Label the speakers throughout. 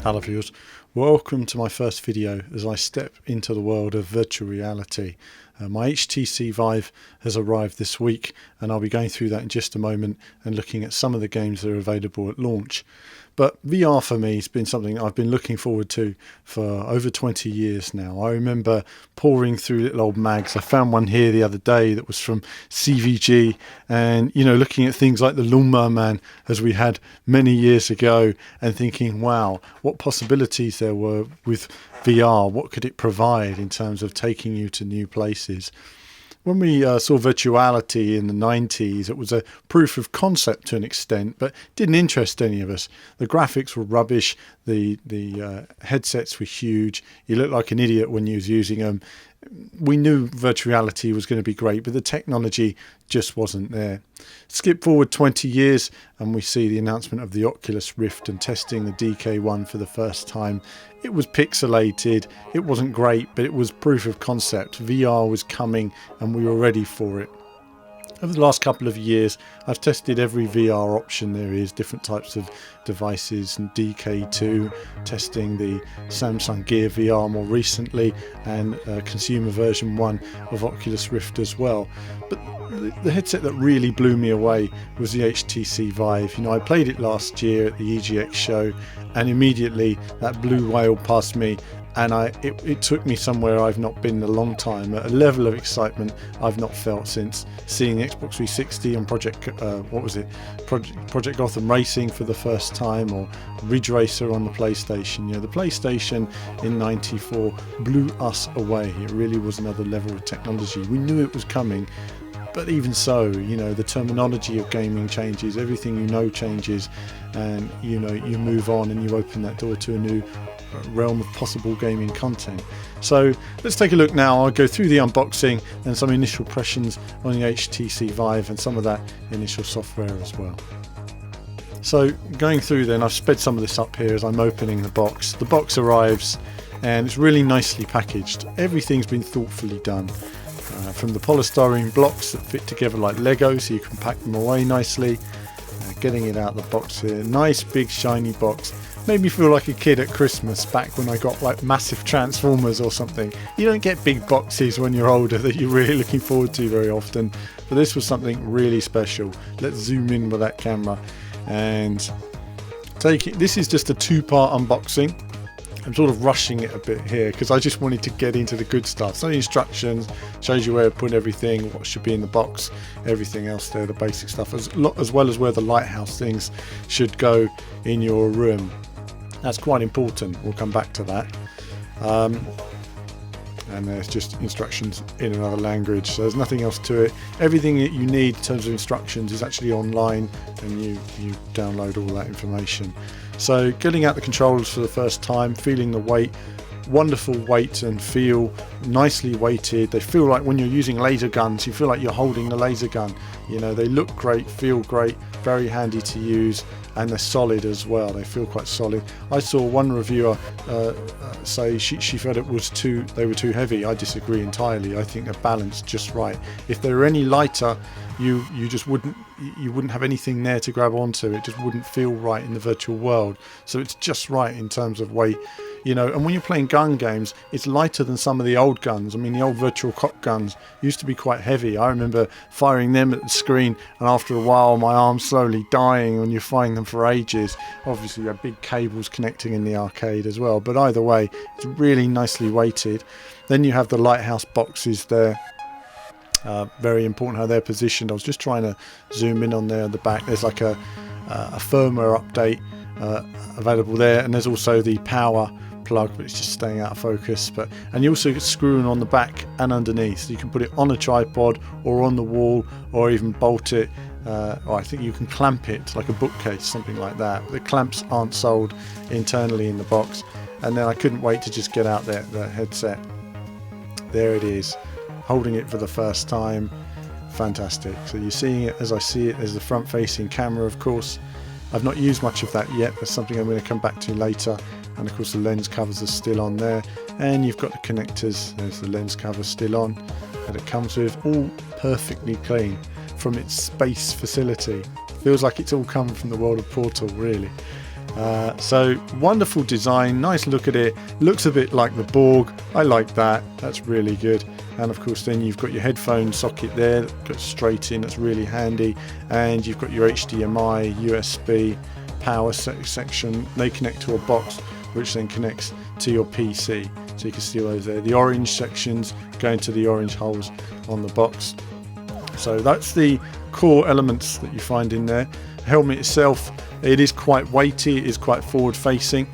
Speaker 1: Hello viewers, welcome to my first video as I step into the world of virtual reality. My HTC Vive has arrived this week and I'll be going through that in just a moment and looking at some of the games that are available at launch. But VR for me has been something I've been looking forward to for over 20 years now. I remember pouring through little old mags. I found one here the other day that was from CVG, and looking at things like the Lawnmower Man as we had many years ago and thinking, wow, what possibilities there were with VR. What could it provide in terms of taking you to new places? When we saw virtuality in the 90s, it was a proof of concept to an extent, but didn't interest any of us. The graphics were rubbish, the headsets were huge, you looked like an idiot when you was using them. We knew virtuality was going to be great, but the technology just wasn't there. Skip forward 20 years and we see the announcement of the Oculus Rift and testing the DK1 for the first time. It was pixelated, it wasn't great, but it was proof of concept. VR was coming and we were ready for it. Over the last couple of years, I've tested every VR option there is, different types of devices, and DK2, testing the Samsung Gear VR more recently, and consumer version 1 of Oculus Rift as well. But the headset that really blew me away was the HTC Vive. I played it last year at the EGX show, and immediately that blue whale passed me. And it took me somewhere I've not been in a long time, at a level of excitement I've not felt since seeing the Xbox 360 and Project Gotham Racing for the first time, or Ridge Racer on the PlayStation. The PlayStation in '94 blew us away. It really was another level of technology. We knew it was coming, but even so, the terminology of gaming changes, everything changes, and you move on and you open that door to a new realm of possible gaming content. So let's take a look now. I'll go through the unboxing and some initial impressions on the HTC Vive and some of that initial software as well. So going through then, I've sped some of this up here as I'm opening the box. The box arrives and it's really nicely packaged. Everything's been thoughtfully done. From the polystyrene blocks that fit together like Lego so you can pack them away nicely. Getting it out of the box here. Nice big shiny box. Made me feel like a kid at Christmas back when I got like massive Transformers or something. You don't get big boxes when you're older that you're really looking forward to very often, but this was something really special. Let's zoom in with that camera and take it. This is just a two-part unboxing. I'm sort of rushing it a bit here because I just wanted to get into the good stuff. So the instructions shows you where to put everything, what should be in the box, everything else there, the basic stuff, as well as where the lighthouse things should go in your room. That's quite important. We'll come back to that. And there's just instructions in another language, so there's nothing else to it. Everything that you need in terms of instructions is actually online, and you download all that information. So getting out the controllers for the first time, feeling the weight, wonderful weight and feel, nicely weighted. They feel like when you're using laser guns, you feel like you're holding the laser gun. They look great, feel great, very handy to use, and they're solid as well. They feel quite solid. I saw one reviewer say she felt they were too heavy. I disagree entirely. I think they're balanced just right. If they were any lighter, you wouldn't have anything there to grab onto. It just wouldn't feel right in the virtual world. So it's just right in terms of weight. And when you're playing gun games, it's lighter than some of the old guns. I mean, the old virtual cop guns used to be quite heavy. I remember firing them at the screen, and after a while my arms slowly dying when you're firing them for ages. Obviously you have big cables connecting in the arcade as well, but either way it's really nicely weighted. Then you have the lighthouse boxes there. Very important how they're positioned. I was just trying to zoom in on there at the back. There's like a firmware update available there, and there's also the power plug, but it's just staying out of focus. And you also get screwing on the back and underneath, so you can put it on a tripod or on the wall, or even bolt it, or I think you can clamp it like a bookcase, something like that. The clamps aren't sold internally in the box. And then I couldn't wait to just get out the headset. There it is, holding it for the first time. Fantastic. So you're seeing it as I see it. There's the front facing camera, of course. I've not used much of that yet. That's something I'm going to come back to later. And of course the lens covers are still on there, and you've got the connectors. There's the lens cover still on that it comes with, all perfectly clean from its space facility. Feels like it's all come from the world of Portal, really. So wonderful design, nice look at it, looks a bit like the Borg. I like that, that's really good. And of course then you've got your headphone socket there that goes straight in, that's really handy. And you've got your HDMI, USB, power section. They connect to a box which then connects to your PC. So you can see those there. The orange sections go into the orange holes on the box. So that's the core elements that you find in there. The helmet itself, it is quite weighty, it is quite forward facing,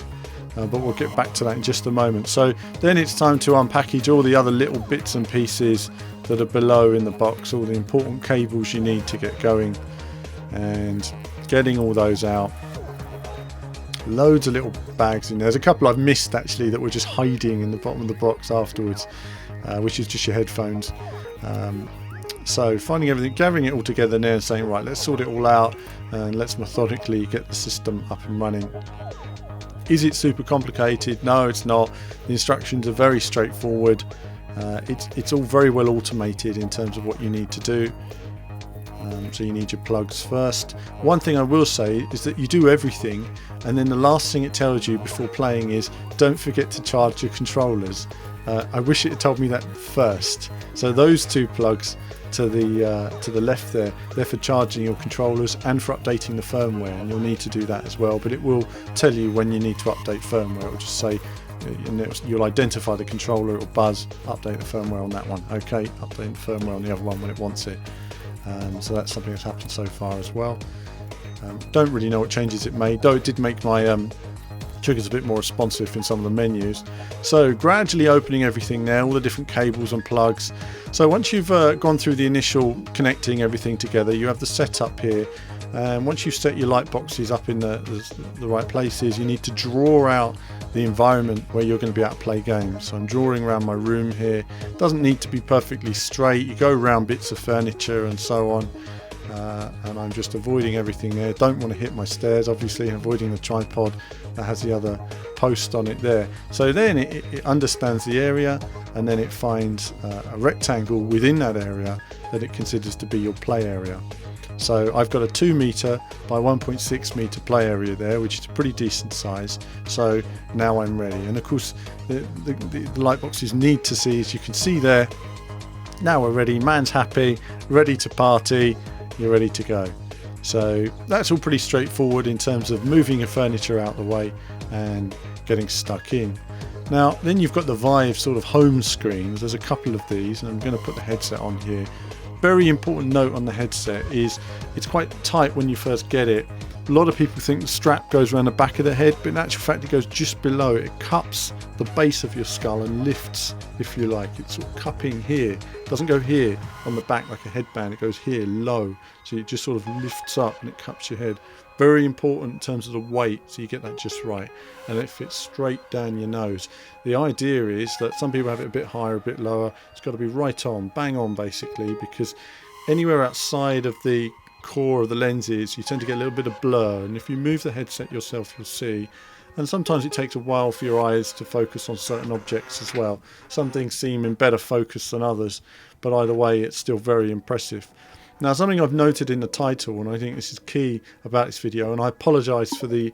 Speaker 1: but we'll get back to that in just a moment. So then it's time to unpackage all the other little bits and pieces that are below in the box, all the important cables you need to get going, and getting all those out. Loads of little bags in there. There's a couple I've missed actually that were just hiding in the bottom of the box afterwards, which is just your headphones. So finding everything, gathering it all together now and saying, right, let's sort it all out and let's methodically get the system up and running. Is it super complicated? No, it's not. The instructions are very straightforward. It's all very well automated in terms of what you need to do. So you need your plugs first. One thing I will say is that you do everything, and then the last thing it tells you before playing is don't forget to charge your controllers. I wish it had told me that first. So those two plugs to the left there, they're for charging your controllers and for updating the firmware, and you'll need to do that as well. But it will tell you when you need to update firmware. It will just say, you'll identify the controller, it'll buzz, update the firmware on that one. Okay, update the firmware on the other one when it wants it. So that's something that's happened so far as well. Don't really know what changes it made, though it did make my triggers a bit more responsive in some of the menus. So gradually opening everything now, all the different cables and plugs. So once you've gone through the initial connecting everything together, you have the setup here. And once you've set your light boxes up in the right places, you need to draw out the environment where you're going to be able to play games. So I'm drawing around my room here. It doesn't need to be perfectly straight. You go around bits of furniture and so on. And I'm just avoiding everything there. Don't want to hit my stairs, obviously, and avoiding the tripod that has the other post on it there. So then it understands the area, and then it finds a rectangle within that area that it considers to be your play area. So I've got a 2 meter by 1.6 meter play area there, which is a pretty decent size. So now I'm ready. And of course the light boxes need to see, as you can see there, now we're ready, man's happy, ready to party, you're ready to go. So that's all pretty straightforward in terms of moving your furniture out the way and getting stuck in. Now then you've got the Vive sort of home screens. There's a couple of these, and I'm going to put the headset on here. Very important note on the headset is it's quite tight when you first get it. A lot of people think the strap goes around the back of the head, but in actual fact it goes just below. It cups the base of your skull and lifts, if you like. It's sort of cupping here. It doesn't go here on the back like a headband. It goes here low. So it just sort of lifts up and it cups your head. Very important in terms of the weight, so you get that just right. And it fits straight down your nose. The idea is that some people have it a bit higher, a bit lower. It's got to be right on, bang on basically, because anywhere outside of the core of the lenses you tend to get a little bit of blur, and if you move the headset yourself you'll see. And sometimes it takes a while for your eyes to focus on certain objects as well. Some things seem in better focus than others, but either way it's still very impressive. Now something I've noted in the title, and I think this is key about this video, and I apologise for the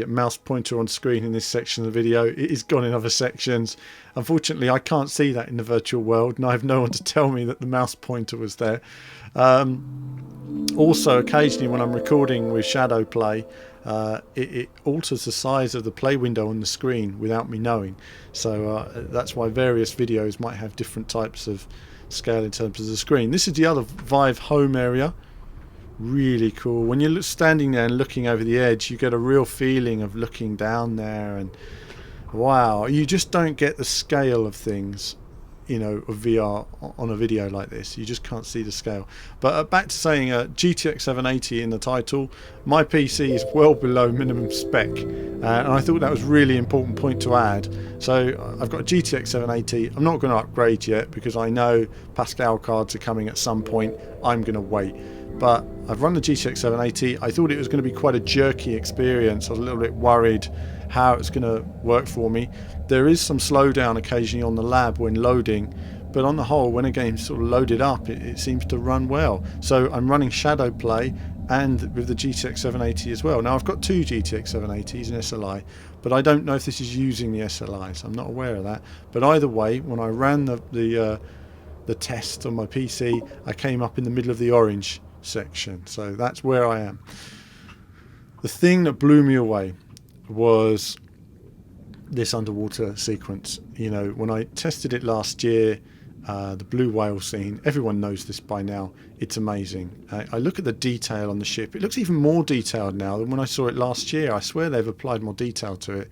Speaker 1: mouse pointer on screen in this section of the video. It is gone in other sections. Unfortunately I can't see that in the virtual world, and I have no one to tell me that the mouse pointer was there. Also occasionally when I'm recording with shadow play, it alters the size of the play window on the screen without me knowing. So that's why various videos might have different types of scale in terms of the screen. This is the other Vive home area. Really cool. When you're standing there and looking over the edge, you get a real feeling of looking down there, and wow, you just don't get the scale of things, you know, of VR on a video like this. You just can't see the scale. But back to saying GTX 780 in the title, my PC is well below minimum spec, and I thought that was a really important point to add. So I've got a GTX 780. I'm not going to upgrade yet because I know Pascal cards are coming at some point. I'm going to wait. But I've run the GTX 780. I thought it was going to be quite a jerky experience. I was a little bit worried how it's going to work for me. There is some slowdown occasionally on the lab when loading, but on the whole, when a game's sort of loaded up, it seems to run well. So I'm running shadow play, and with the GTX 780 as well. Now I've got two GTX 780s and SLI, but I don't know if this is using the SLIs. I'm not aware of that. But either way, when I ran the test on my PC, I came up in the middle of the orange section. So that's where I am. The thing that blew me away was this underwater sequence. You know, when I tested it last year, the blue whale scene, everyone knows this by now. It's amazing. I look at the detail on the ship. It looks even more detailed now than when I saw it last year. I swear they've applied more detail to it.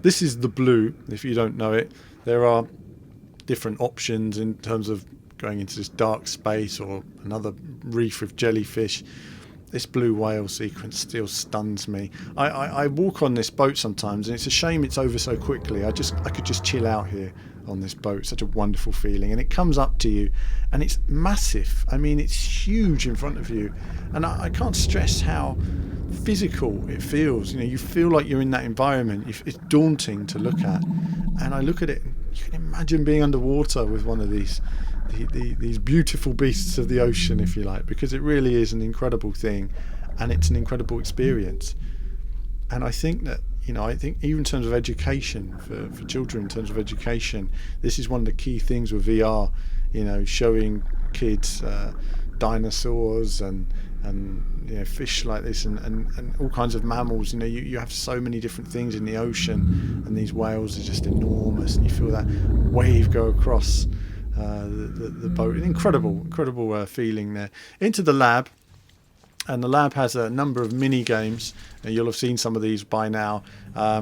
Speaker 1: This is the blue, if you don't know it. There are different options in terms of going into this dark space or another reef with jellyfish. This blue whale sequence still stuns me. I walk on this boat sometimes, and it's a shame it's over so quickly. I could just chill out here on this boat. Such a wonderful feeling, and it comes up to you, and it's massive. I mean, it's huge in front of you, and I can't stress how physical it feels. You know, you feel like you're in that environment. It's daunting to look at, and I look at it. You can imagine being underwater with one of these beautiful beasts of the ocean, if you like, because it really is an incredible thing, and it's an incredible experience. And I think that, you know, I think even in terms of education for children, in terms of education, this is one of the key things with VR. You know, showing kids dinosaurs and you know, fish like this and all kinds of mammals. You know, you have so many different things in the ocean, and these whales are just enormous, and you feel that wave go across the boat. An incredible feeling there. Into the lab, and the lab has a number of mini games, and you'll have seen some of these by now. I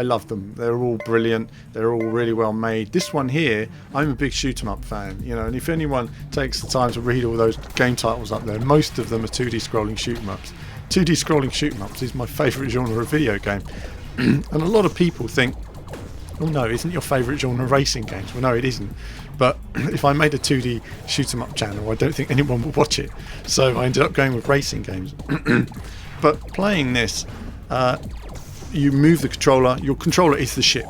Speaker 1: love them. They're all brilliant. They're all really well made. This one here, I'm a big shoot 'em up fan, you know, and if anyone takes the time to read all those game titles up there, most of them are 2D scrolling shoot 'em ups. 2D scrolling shoot 'em ups is my favourite genre of video game. And a lot of people think, oh no, isn't your favourite genre racing games? Well, no, it isn't. But if I made a 2D shoot 'em up channel, I don't think anyone would watch it. So I ended up going with racing games. But playing this, you move the controller. Your controller is the ship,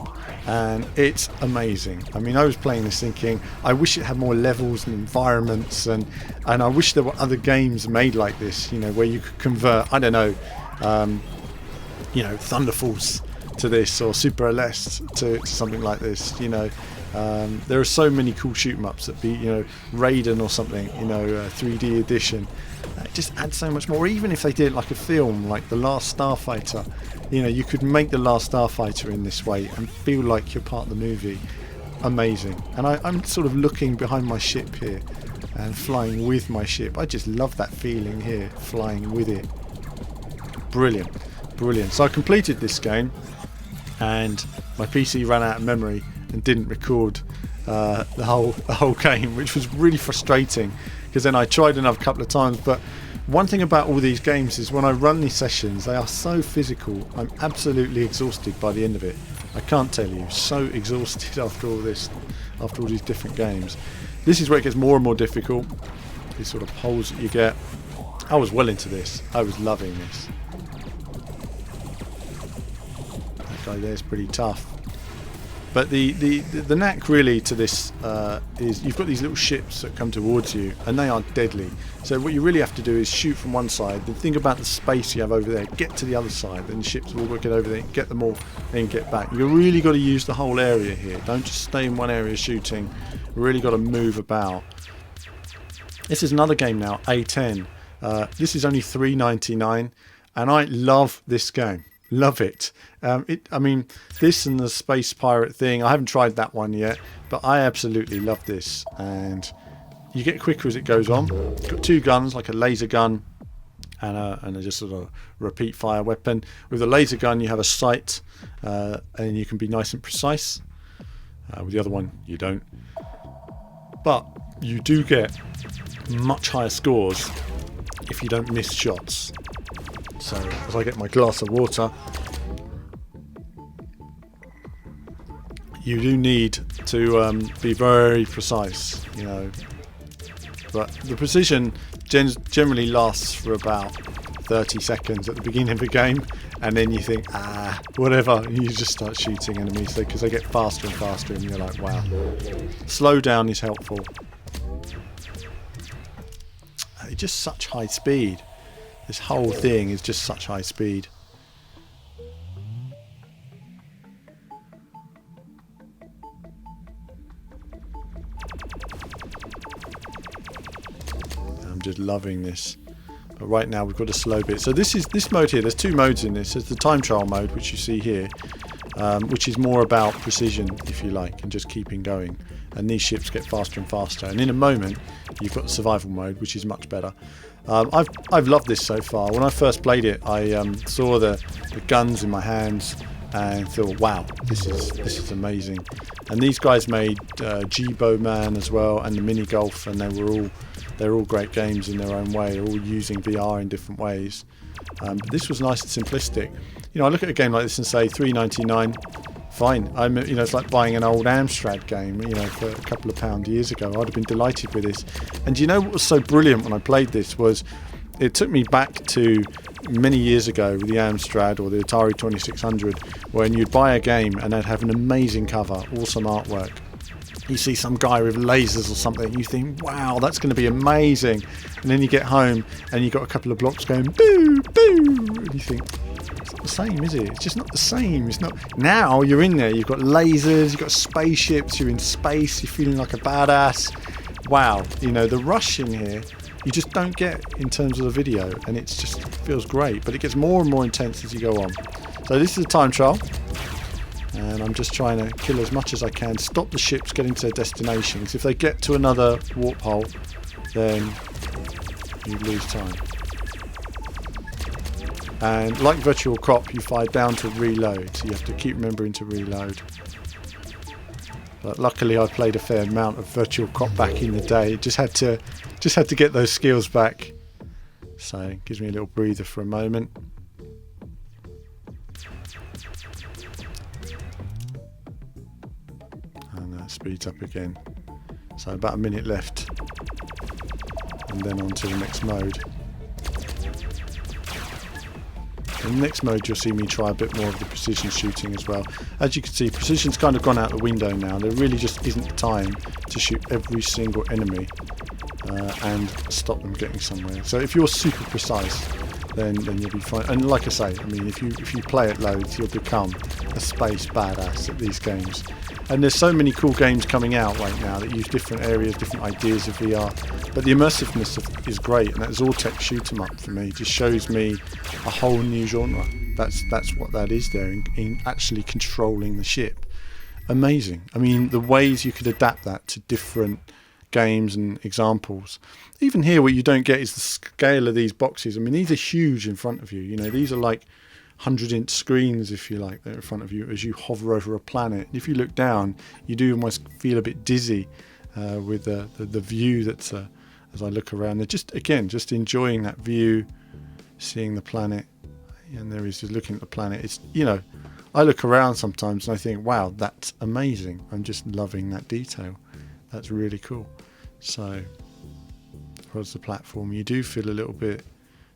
Speaker 1: and it's amazing. I mean, I was playing this thinking, I wish it had more levels and environments, and I wish there were other games made like this, you know, where you could convert, I don't know, you know, Thunder Force to this, or Super LS to something like this. You know, there are so many cool shoot 'em ups that be, you know, Raiden or something, you know, 3D edition. It just adds so much more. Even if they did like a film, like The Last Starfighter, you know, you could make The Last Starfighter in this way and feel like you're part of the movie. Amazing. And I'm sort of looking behind my ship here and flying with my ship. I just love that feeling here, flying with it. Brilliant. So I completed this game, and my PC ran out of memory and didn't record the whole game, which was really frustrating, because then I tried another couple of times. But one thing about all these games is when I run these sessions, they are so physical. I'm absolutely exhausted by the end of it. I can't tell you, so exhausted after all this, after all these different games. This is where it gets more and more difficult, these sort of holes that you get. I was well into this. I was loving this. That guy there's pretty tough. But the knack really to this is you've got these little ships that come towards you, and they are deadly. So what you really have to do is shoot from one side, then think about the space you have over there, get to the other side, then the ships will get over there, get them all, then get back. You've really got to use the whole area here. Don't just stay in one area shooting. You've really got to move about. This is another game now, A10. This is only $3.99, and I love this game. Love it. I mean, this and the Space Pirate thing, I haven't tried that one yet, but I absolutely love this. And you get quicker as it goes on. It's got two guns, like a laser gun and a just sort of repeat fire weapon. With a laser gun, you have a sight, and you can be nice and precise. With the other one, you don't. But you do get much higher scores if you don't miss shots. So as I get my glass of water, you do need to be very precise, you know. But the precision generally lasts for about 30 seconds at the beginning of the game, and then you think, whatever, and you just start shooting enemies because they get faster and faster, and you're like, wow. Slow down is helpful. It's just such high speed. This whole thing is just such high speed. I'm just loving this. But right now we've got a slow bit. So this mode here, there's two modes in this. There's the time trial mode, which you see here, which is more about precision, if you like, and just keeping going. And these ships get faster and faster. And in a moment, you've got the survival mode, which is much better. I've loved this so far. When I first played it, I saw the guns in my hands and thought, wow, this is amazing. And these guys made G-Bow Man as well, and the mini golf, and they're all great games in their own way. They're all using VR in different ways. But this was nice and simplistic. You know, I look at a game like this and say $3.99. Fine. You know, it's like buying an old Amstrad game, you know, for a couple of pounds years ago. I'd have been delighted with this. And do you know what was so brilliant when I played this was it took me back to many years ago with the Amstrad or the Atari 2600, when you'd buy a game and they'd have an amazing cover, awesome artwork. You see some guy with lasers or something, you think, wow, that's going to be amazing. And then you get home and you've got a couple of blocks going, boo, boo. And you think, it's not the same, is it? It's just not the same. It's not. Now you're in there, you've got lasers, you've got spaceships, you're in space, you're feeling like a badass. Wow, you know, the rush in here, you just don't get in terms of the video, and it just feels great. But it gets more and more intense as you go on. So this is a time trial. And I'm just trying to kill as much as I can, stop the ships getting to their destinations. If they get to another warp hole, then you lose time. And like Virtual Cop, you fire down to reload, so you have to keep remembering to reload. But luckily I played a fair amount of Virtual Cop back in the day. Just had to get those skills back. So it gives me a little breather for a moment. Speeds up again. So about a minute left, and then on to the next mode. In the next mode you'll see me try a bit more of the precision shooting as well. As you can see, precision's kind of gone out the window now. There really just isn't the time to shoot every single enemy and stop them getting somewhere. So if you're super precise, then you'll be fine. And like I say, I mean, if you play it loads, you'll become a space badass at these games. And there's so many cool games coming out right now that use different areas, different ideas of VR. But the immersiveness is great, and that Zortex shoot 'em up for me just shows me a whole new genre. That's what that is there, in actually controlling the ship. Amazing. I mean, the ways you could adapt that to different games and examples. Even here, what you don't get is the scale of these boxes. I mean, these are huge in front of you. You know, these are like 100-inch screens, if you like, that are in front of you as you hover over a planet. If you look down, you do almost feel a bit dizzy with the view that's as I look around. They're just enjoying that view, seeing the planet, and there he's just looking at the planet. It's, you know, I look around sometimes and I think, wow, that's amazing. I'm just loving that detail. That's really cool. So, across the platform, you do feel a little bit.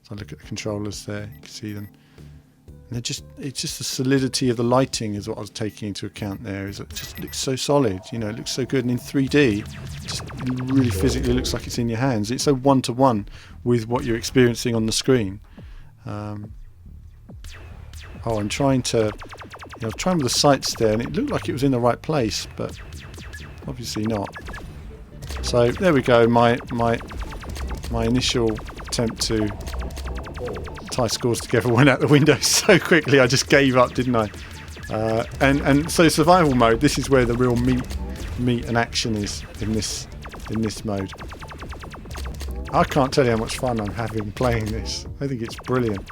Speaker 1: So I look at the controllers there, you can see them. And it's just the solidity of the lighting is what I was taking into account there. Is it just looks so solid, you know, it looks so good. And in 3D, it just really physically looks like it's in your hands. It's so one-to-one with what you're experiencing on the screen. I'm trying with the sights there, and it looked like it was in the right place, but obviously not. So there we go. My initial attempt to tie scores together went out the window so quickly. I just gave up, didn't I? And so survival mode. This is where the real meat and action is in this mode. I can't tell you how much fun I'm having playing this. I think it's brilliant.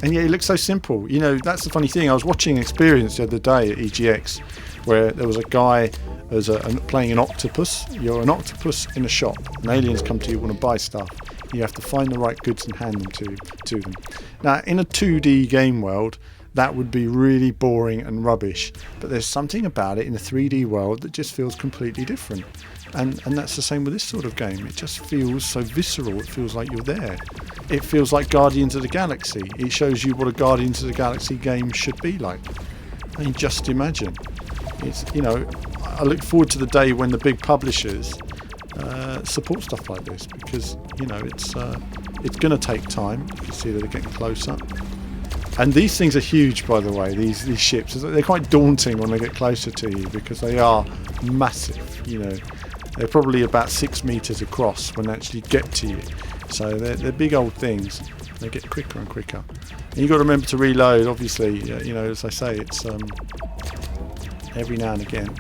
Speaker 1: And yeah, it looks so simple. You know, that's the funny thing. I was watching an experience the other day at EGX where there was a guy playing an octopus. You're an octopus in a shop, and aliens come to you, want to buy stuff. You have to find the right goods and hand them to them. Now, in a 2D game world, that would be really boring and rubbish. But there's something about it in a 3D world that just feels completely different. And that's the same with this sort of game. It just feels so visceral. It feels like you're there. It feels like Guardians of the Galaxy. It shows you what a Guardians of the Galaxy game should be like. I mean, just imagine. It's, you know, I look forward to the day when the big publishers support stuff like this, because you know it's going to take time. You can see that they're getting closer, and these things are huge, by the way. These ships, they're quite daunting when they get closer to you, because they are massive. You know, they're probably about 6 meters across when they actually get to you. So they're big old things. They get quicker and quicker, and you've got to remember to reload. Obviously, you know, as I say, it's every now and again.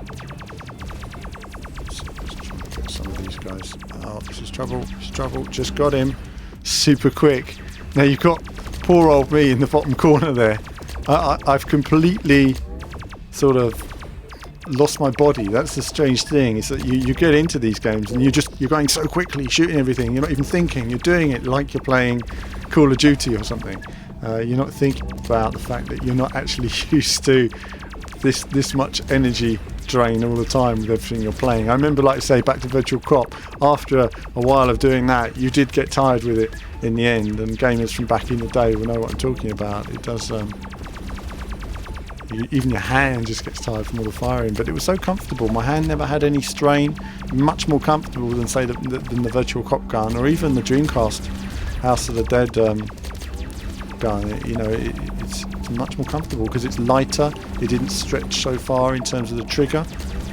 Speaker 1: Some of these guys. Oh, this is trouble. This is trouble. Just got him. Super quick. Now you've got poor old me in the bottom corner there. I've completely sort of lost my body. That's the strange thing, is that you get into these games and you're going so quickly, shooting everything. You're not even thinking. You're doing it like you're playing Call of Duty or something. You're not thinking about the fact that you're not actually used to this much energy drain all the time with everything you're playing. I remember, like I say, back to Virtual Crop, after a while of doing that, you did get tired with it in the end, and gamers from back in the day will know what I'm talking about. It does, even your hand just gets tired from all the firing, but it was so comfortable. My hand never had any strain, much more comfortable than, say, than the Virtual Cop gun, or even the Dreamcast House of the Dead gun. You know, it's much more comfortable because it's lighter. It didn't stretch so far in terms of the trigger,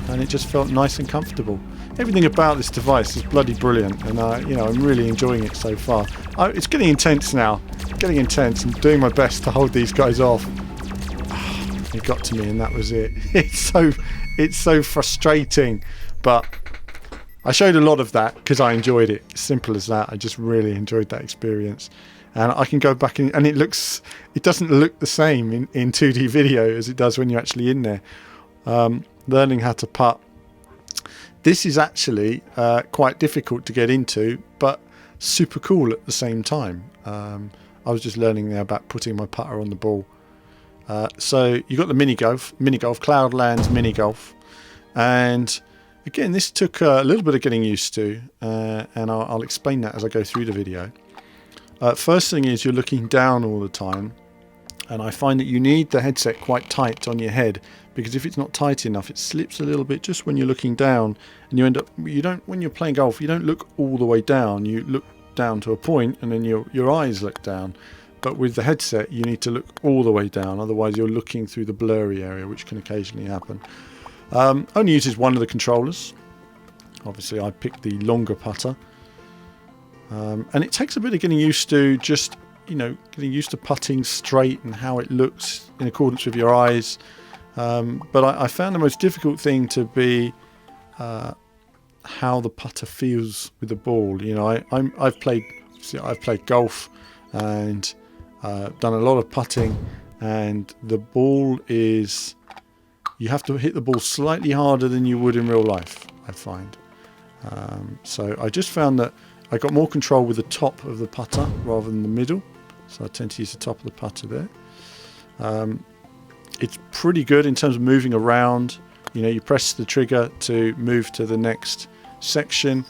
Speaker 1: and it just felt nice and comfortable. Everything about this device is bloody brilliant, and you know, I'm really enjoying it so far. It's getting intense now. Getting intense. I'm doing my best to hold these guys off. It got to me, and that was it. It's so frustrating, but I showed a lot of that because I enjoyed it. Simple as that. I just really enjoyed that experience. And I can go back and it doesn't look the same in 2D video as it does when you're actually in there. Learning how to putt. This is actually quite difficult to get into, but super cool at the same time. I was just learning there about putting my putter on the ball. So you got the mini golf, Cloudlands mini golf, and again, this took a little bit of getting used to, and I'll explain that as I go through the video. First thing is, you're looking down all the time, and I find that you need the headset quite tight on your head, because if it's not tight enough, it slips a little bit just when you're looking down, and when you're playing golf, you don't look all the way down. You look down to a point, and then your eyes look down. But with the headset, you need to look all the way down, otherwise you're looking through the blurry area, which can occasionally happen. Only uses one of the controllers. Obviously, I picked the longer putter. And it takes a bit of getting used to, just, you know, getting used to putting straight and how it looks in accordance with your eyes. But I found the most difficult thing to be how the putter feels with the ball. You know, I've played golf and done a lot of putting, and the ball is, you have to hit the ball slightly harder than you would in real life, I find. So I just found that I got more control with the top of the putter rather than the middle, so I tend to use the top of the putter there. It's pretty good in terms of moving around. You know, you press the trigger to move to the next section.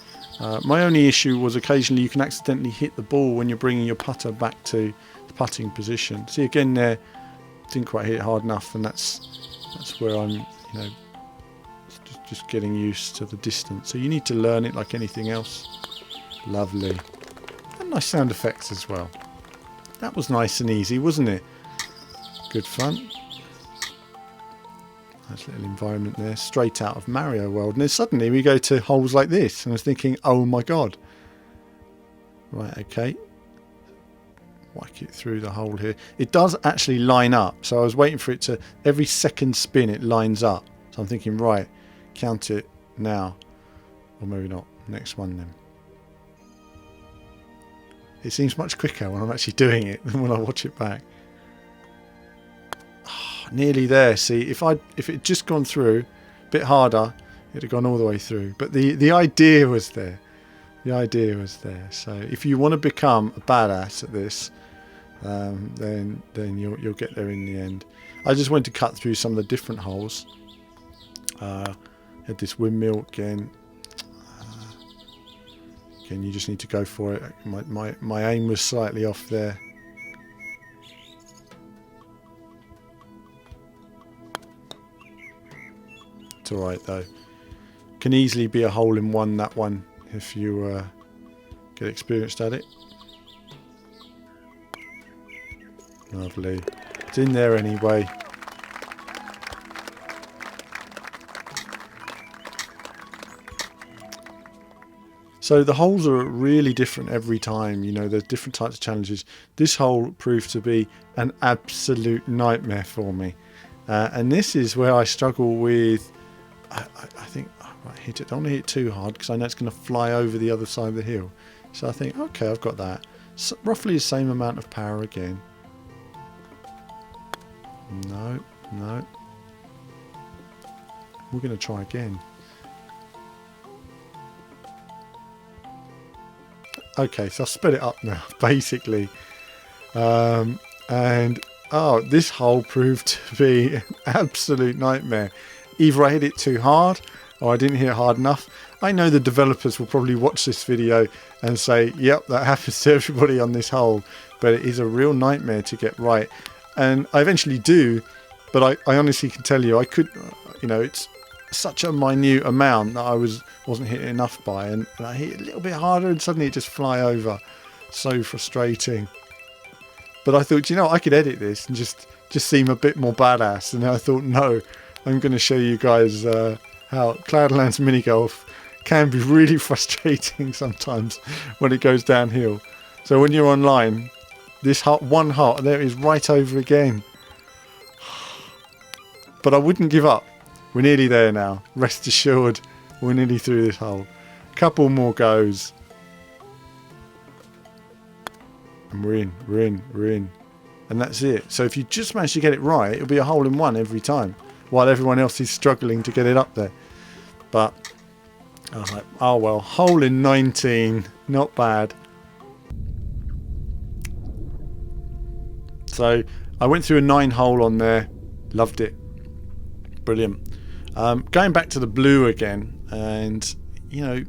Speaker 1: My only issue was occasionally you can accidentally hit the ball when you're bringing your putter back to the putting position. See, again there, didn't quite hit it hard enough, and that's where I'm, you know, just getting used to the distance. So you need to learn it like anything else. Lovely. And nice sound effects as well. That was nice and easy, wasn't it? Good fun. Nice little environment there, straight out of Mario World. And then suddenly we go to holes like this, and I was thinking, oh my god. Right, okay. Whack it through the hole here. It does actually line up, so I was waiting for it to, every second spin it lines up. So I'm thinking, right, count it now. Or maybe not. Next one then. It seems much quicker when I'm actually doing it than when I watch it back. Oh, nearly there. See, if it had just gone through a bit harder, it'd have gone all the way through. But the idea was there. The idea was there. So if you want to become a badass at this, then you'll get there in the end. I just went to cut through some of the different holes. Had this windmill again. Again, you just need to go for it. My aim was slightly off there. It's alright though. Can easily be a hole in one, that one if you get experienced at it. Lovely. It's in there anyway. So the holes are really different every time, you know, there's different types of challenges. This hole proved to be an absolute nightmare for me. And this is where I struggle with, I think, I hit it, I don't want to hit it too hard because I know it's going to fly over the other side of the hill. So I think, okay, I've got that. So roughly the same amount of power again. No, no. We're going to try again. Okay, so I've sped it up now, basically. And, oh, this hole proved to be an absolute nightmare. Either I hit it too hard, or I didn't hit it hard enough. I know the developers will probably watch this video and say, yep, that happens to everybody on this hole. But it is a real nightmare to get right. And I eventually do, but I honestly can tell you, I could, you know, it's such a minute amount that I wasn't hitting enough by, and I hit it a little bit harder and suddenly it just fly over. So frustrating. But I thought, you know, I could edit this and just seem a bit more badass, and I thought, no, I'm going to show you guys how Cloudlands mini golf can be really frustrating sometimes when it goes downhill. So when you're online, this one hole there is right over again. But I wouldn't give up. We're nearly there now. Rest assured, we're nearly through this hole. Couple more goes. And we're in. And that's it. So if you just manage to get it right, it'll be a hole in one every time, while everyone else is struggling to get it up there. But, oh well, hole in 19, not bad. So I went through a 9-hole on there, loved it. Brilliant. Going back to the blue again, and you know,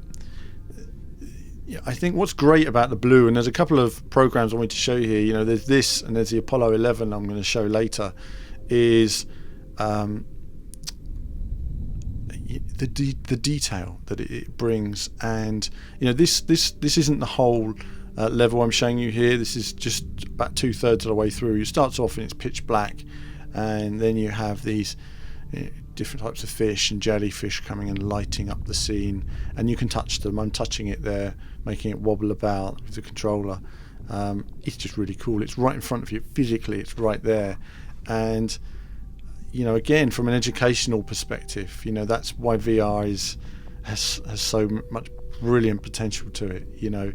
Speaker 1: I think what's great about the blue, and there's a couple of programs I want to show you here, you know, there's this and there's the Apollo 11 I'm going to show later, is the detail that it brings. And you know, this isn't the whole level I'm showing you here. This is just about 2/3 of the way through. It starts off and it's pitch black, and then you have these different types of fish and jellyfish coming and lighting up the scene, and you can touch them. I'm touching it there, making it wobble about with the controller. It's just really cool. It's right in front of you physically, it's right there. And you know, again, from an educational perspective, you know, that's why VR has so much brilliant potential to it. You know,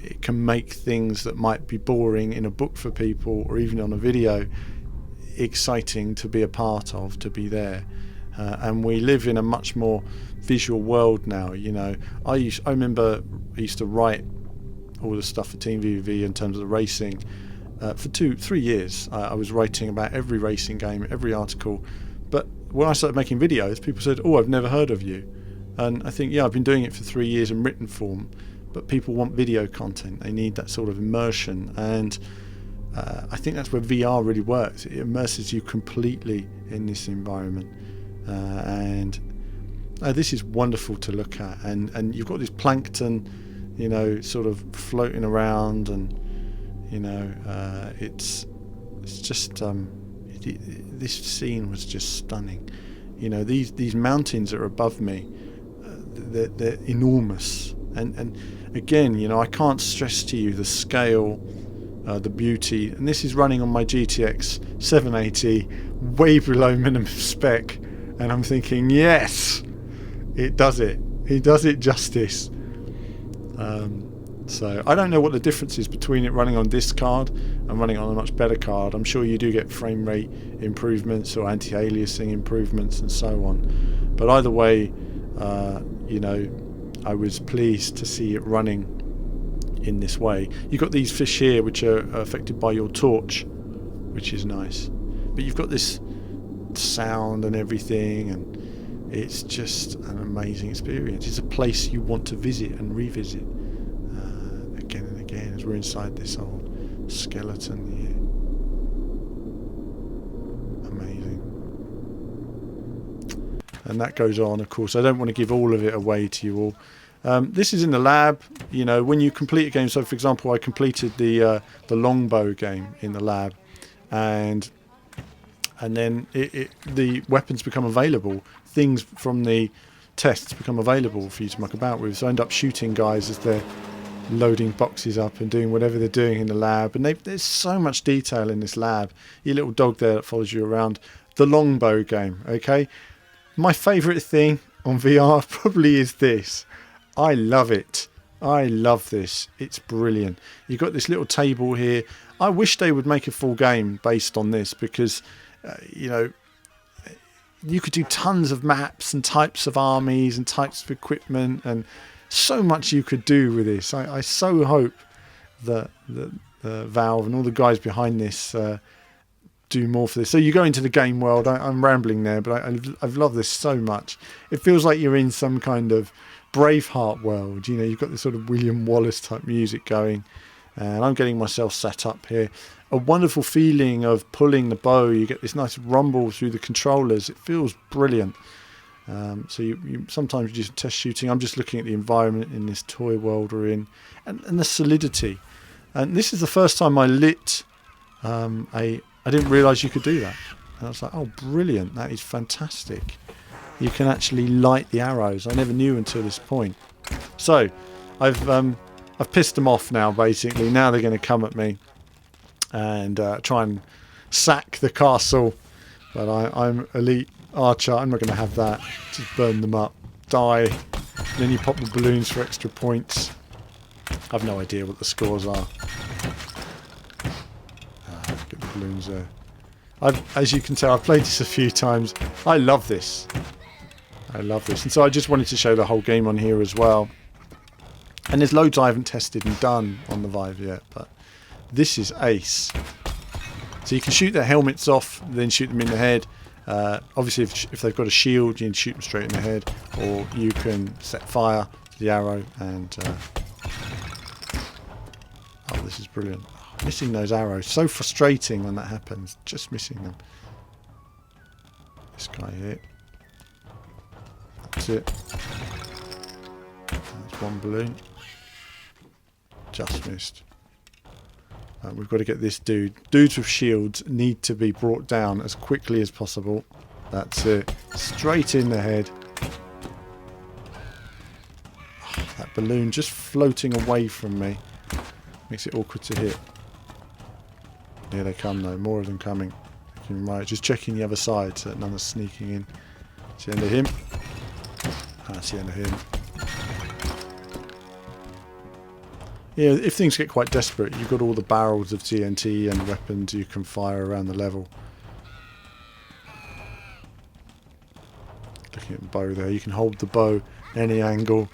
Speaker 1: it can make things that might be boring in a book for people or even on a video exciting to be a part of, to be there. And we live in a much more visual world now. You know, I remember I used to write all the stuff for Team VV in terms of the racing. For 2-3 years I was writing about every racing game, every article. But when I started making videos, people said, oh, I've never heard of you. And I think, yeah, I've been doing it for 3 years in written form, but people want video content. They need that sort of immersion, and I think that's where VR really works. It immerses you completely in this environment, and this is wonderful to look at. And you've got this plankton, you know, sort of floating around, and you know, it's just this scene was just stunning. You know, these mountains that are above me, they're enormous, and again, you know, I can't stress to you the scale, the beauty. And this is running on my GTX 780, way below minimum spec, and I'm thinking, yes, it does it. It does it justice. So I don't know what the difference is between it running on this card and running on a much better card. I'm sure you do get frame rate improvements or anti-aliasing improvements and so on. But either way, you know, I was pleased to see it running in this way. You've got these fish here which are affected by your torch, which is nice. But you've got this sound and everything, and it's just an amazing experience. It's a place you want to visit and revisit again and again as we're inside this old skeleton here. Amazing. And that goes on, of course. I don't want to give all of it away to you all. This is in the lab. You know, when you complete a game. So, for example, I completed the longbow game in the lab, and then the weapons become available. Things from the tests become available for you to muck about with. So I end up shooting guys as they're loading boxes up and doing whatever they're doing in the lab. And there's so much detail in this lab. Your little dog there that follows you around. The longbow game. Okay, my favourite thing on VR probably is this. I love it. I love this. It's brilliant. You've got this little table here. I wish they would make a full game based on this, because you know, you could do tons of maps and types of armies and types of equipment, and so much you could do with this. I so hope that Valve and all the guys behind this do more for this. So you go into the game world. I'm rambling there, but I've loved this so much. It feels like you're in some kind of Braveheart world. You know, you've got this sort of William Wallace type music going, and I'm getting myself set up here. A wonderful feeling of pulling the bow. You get this nice rumble through the controllers. It feels brilliant. So you sometimes you do test shooting. I'm just looking at the environment in this toy world we're in, and the solidity. And this is the first time I lit I didn't realise you could do that. And I was like, oh, brilliant! That is fantastic. You can actually light the arrows. I never knew until this point. So I've pissed them off now. Basically, now they're going to come at me and try and sack the castle, but I'm elite archer. I'm not going to have that. Just burn them up, die, and then you pop the balloons for extra points. I've no idea what the scores are. Get the balloons there. As you can tell, I've played this a few times. I love this. I love this, and so I just wanted to show the whole game on here as well. And there's loads I haven't tested and done on the Vive yet, but this is ace. So you can shoot their helmets off, then shoot them in the head. Obviously, if they've got a shield, you can shoot them straight in the head, or you can set fire to the arrow. And oh, this is brilliant! Oh, missing those arrows, so frustrating when that happens. Just missing them. This guy here. That's it. That's one balloon. Just missed. We've got to get this dude. Dudes with shields need to be brought down as quickly as possible. That's it. Straight in the head. Oh, that balloon just floating away from me makes it awkward to hit. Here they come though. More of them coming. Right, just checking the other side so that none are sneaking in. It's the end of him. That's the end of him. Yeah, if things get quite desperate, you've got all the barrels of TNT and weapons you can fire around the level. Looking at the bow there, you can hold the bow any angle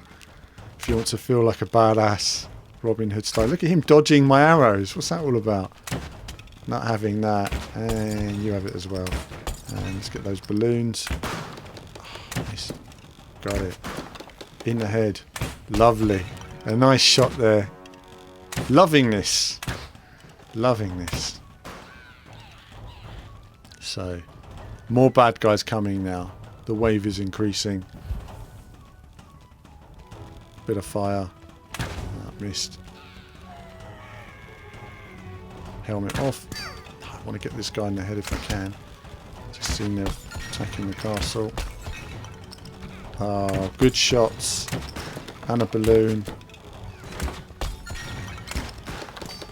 Speaker 1: if you want to feel like a badass Robin Hood style. Look at him dodging my arrows. What's that all about? Not having that, and you have it as well. And let's get those balloons. Oh, nice. Got it. In the head. Lovely. A nice shot there. Loving this. Loving this. So, more bad guys coming now. The wave is increasing. Bit of fire. Missed. Helmet off. I want to get this guy in the head if I can. Just seen them attacking the castle. Oh, good shots. And a balloon.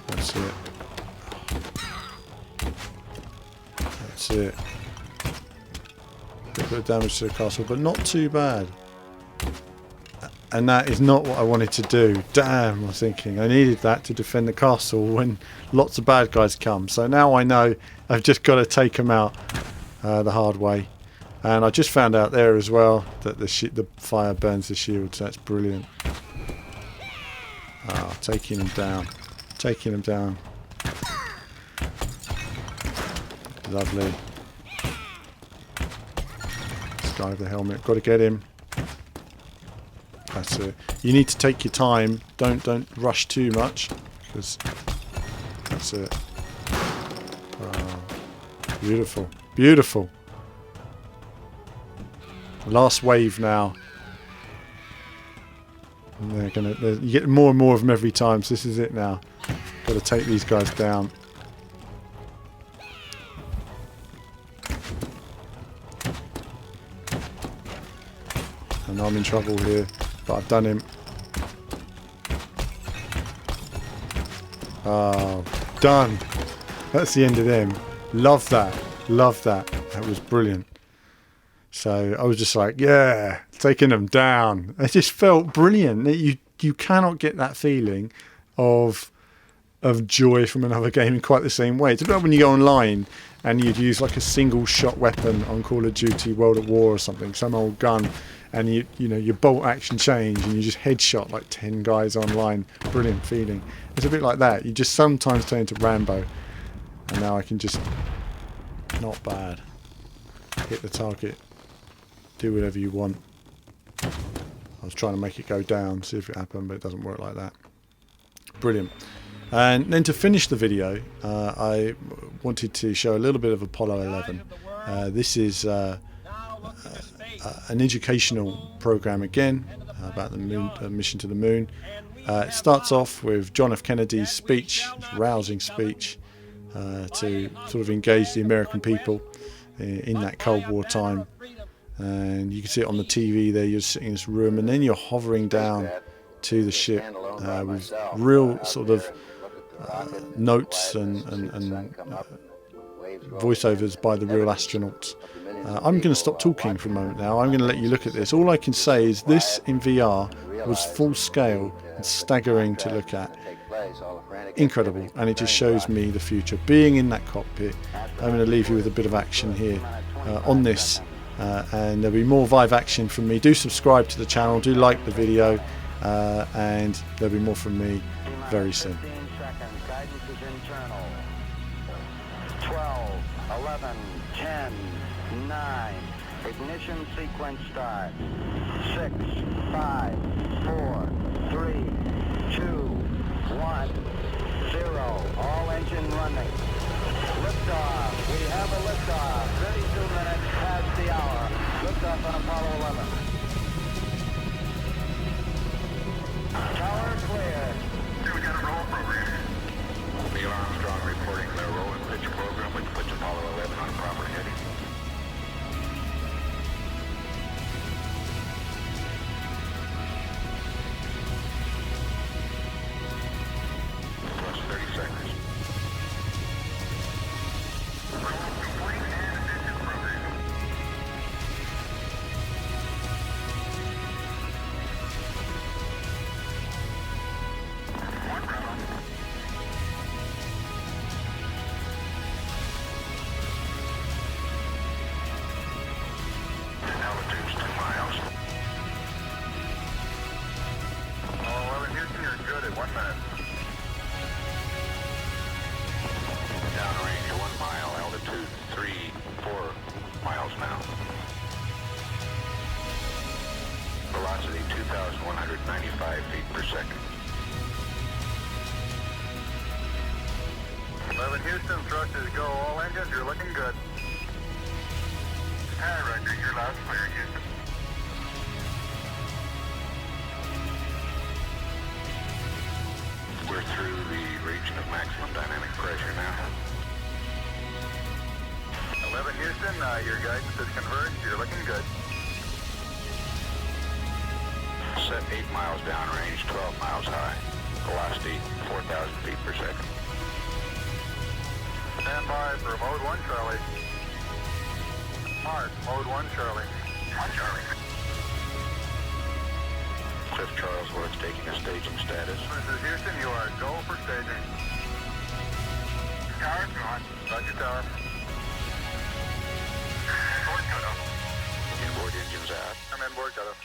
Speaker 1: That's it. That's it. A bit of damage to the castle, but not too bad. And that is not what I wanted to do. Damn, I was thinking. I needed that to defend the castle when lots of bad guys come. So now I know I've just got to take them out the hard way. And I just found out there as well that the fire burns the shield. So that's brilliant. Ah, taking them down. Taking them down. Lovely. This guy with the helmet. Got to get him. That's it. You need to take your time. Don't rush too much, because that's it. Oh, beautiful, beautiful. Last wave now. And you get more and more of them every time, so this is it now. Got to take these guys down. And I'm in trouble here, but I've done him. Oh, done. That's the end of them. Love that. Love that. That was brilliant. So I was just like, yeah, taking them down. It just felt brilliant. You cannot get that feeling of joy from another game in quite the same way. It's about when you go online and you'd use like a single shot weapon on Call of Duty World at War or something, some old gun, and you know your bolt action change and you just headshot like 10 guys online. Brilliant feeling. It's a bit like that. You just sometimes turn into Rambo, and now I can just, not bad, hit the target, do whatever you want. I was trying to make it go down, see if it happened, but it doesn't work like that. Brilliant. And then to finish the video, I wanted to show a little bit of Apollo 11. This is an educational program again about the moon, mission to the moon. It starts off with John F. Kennedy's speech, his rousing speech, to sort of engage the American people in that Cold War time. And you can see it on the TV there. You're sitting in this room, and then you're hovering down to the ship with real sort of notes and voiceovers by the real astronauts. I'm going to stop talking for a moment now. I'm going to let you look at this. All I can say is this in VR was full scale and staggering to look at. Incredible, and it just shows me the future. Being in that cockpit, I'm going to leave you with a bit of action here on this. And there'll be more Vive action from me. Do subscribe to the channel, do like the video, and there'll be more from me very soon.
Speaker 2: 12, 11, 10, 9, ignition sequence start. 6, 5, 4, 3, 2, 1, 0. All engine running. Liftoff. We have a liftoff. 32 minutes past the hour. Liftoff on Apollo 11. Tower clear.
Speaker 3: We got a roll program. Neil Armstrong reporting the roll and pitch program, which puts Apollo 11 on proper heading. Plus 30 seconds. Altitude's 2 miles. Oh, 11 Houston, you're good at 1 minute. Downrange 1 mile, altitude 3, 4 miles now. Velocity 2,195 feet per second. 11 Houston, thrust is go. All engines, you're looking good. Hi, Roger, you're loud and clear, Houston. We're through the region of maximum dynamic pressure now. 11 Houston, your guidance is converged, you're looking good. Set 8 miles downrange, 12 miles high. Velocity 4,000 feet per second. Stand by for mode 1, Charlie. Mark, mode 1, Charlie. 1, Charlie. Cliff Charlesworth taking a staging status. This is Houston, you are go for staging. Tower's gone. Roger, tower. Board cutoff. Inboard engines out. I'm inboard cutoff.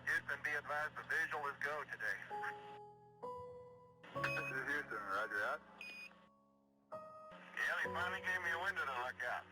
Speaker 3: Houston, be advised the visual is go today. This is Houston, roger out. Yeah, they finally gave me a window to look out.